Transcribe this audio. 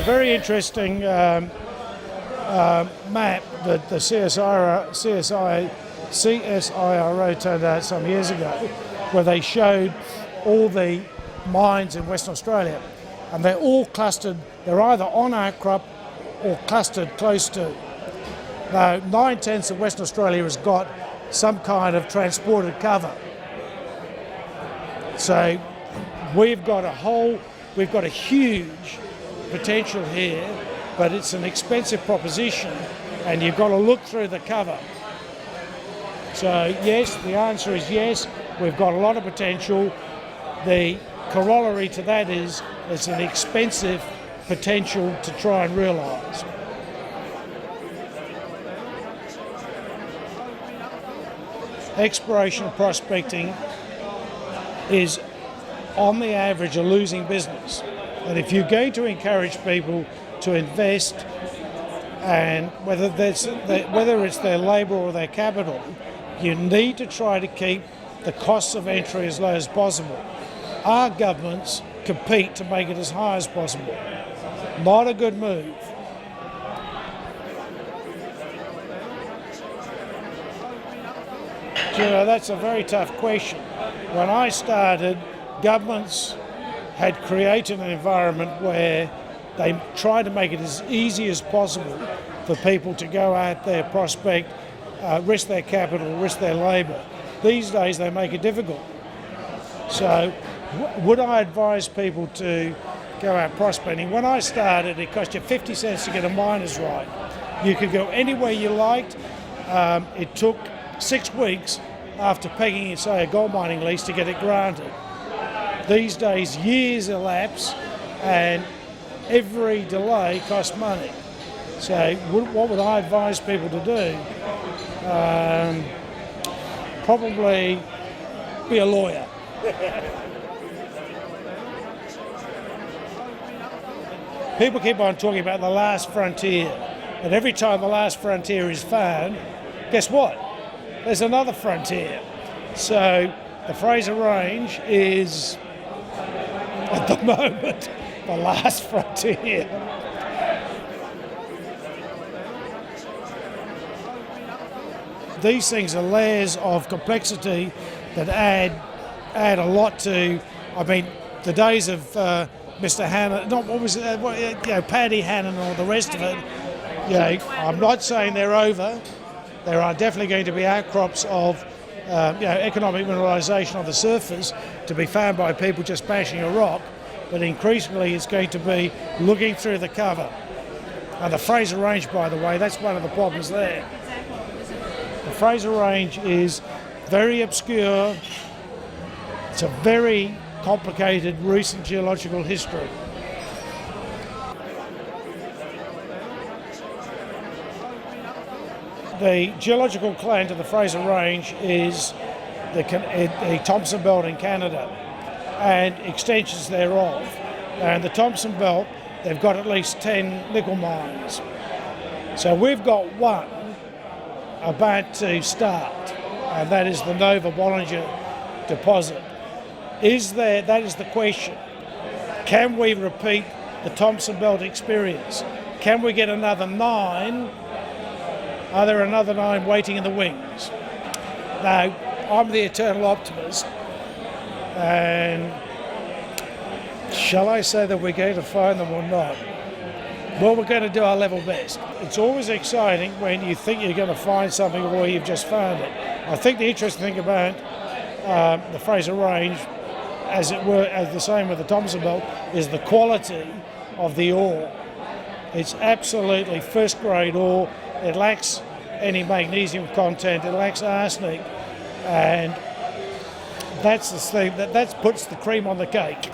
very interesting map that the CSIRO turned out some years ago, where they showed all the mines in Western Australia, and they're all clustered. They're either on outcrop or clustered close to. Now, 9/10 of Western Australia has got some kind of transported cover. So we've got a huge potential here, but it's an expensive proposition, and you've got to look through the cover. So yes, the answer is yes, we've got a lot of potential. The corollary to that is it's an expensive potential to try and realise. Exploration and prospecting is, on the average, a losing business. And if you're going to encourage people to invest, and whether it's their labour or their capital, you need to try to keep the costs of entry as low as possible. Our governments compete to make it as high as possible. Not a good move. You know, that's a very tough question. When I started, governments had created an environment where they tried to make it as easy as possible for people to go out there, prospect, risk their capital, risk their labour. These days they make it difficult. So would I advise people to go out prospecting? When I started, it cost you 50 cents to get a miner's right. You could go anywhere you liked. It took 6 weeks after pegging, say, a gold mining lease to get it granted. These days, years elapse, and every delay costs money. So what would I advise people to do? Probably be a lawyer. People keep on talking about the last frontier, and every time the last frontier is found, guess what? There's another frontier. So the Fraser Range is, at the moment, the last frontier. These things are layers of complexity that add a lot to, I mean, the days of Mr. Hannon, Paddy Hannon or the rest of it. I'm not saying they're over. There are definitely going to be outcrops of economic mineralisation on the surface to be found by people just bashing a rock, but increasingly it's going to be looking through the cover. And the Fraser Range, by the way, that's one of the problems there. The Fraser Range is very obscure. It's a very complicated recent geological history. The geological clan to the Fraser Range is the Thompson Belt in Canada and extensions thereof. And the Thompson Belt, they've got at least 10 nickel mines. So we've got one about to start, and that is the Nova-Bollinger deposit. That is the question. Can we repeat the Thompson Belt experience? Can we get another 9? Are there another 9 waiting in the wings? Now, I'm the eternal optimist, and shall I say that we're going to find them or not? Well, we're going to do our level best. It's always exciting when you think you're going to find something or you've just found it. I think the interesting thing about the Fraser Range, as the same with the Thompson Belt, is the quality of the ore. It's absolutely first-grade ore. It lacks any magnesium content, it lacks arsenic, and that's the thing that puts the cream on the cake.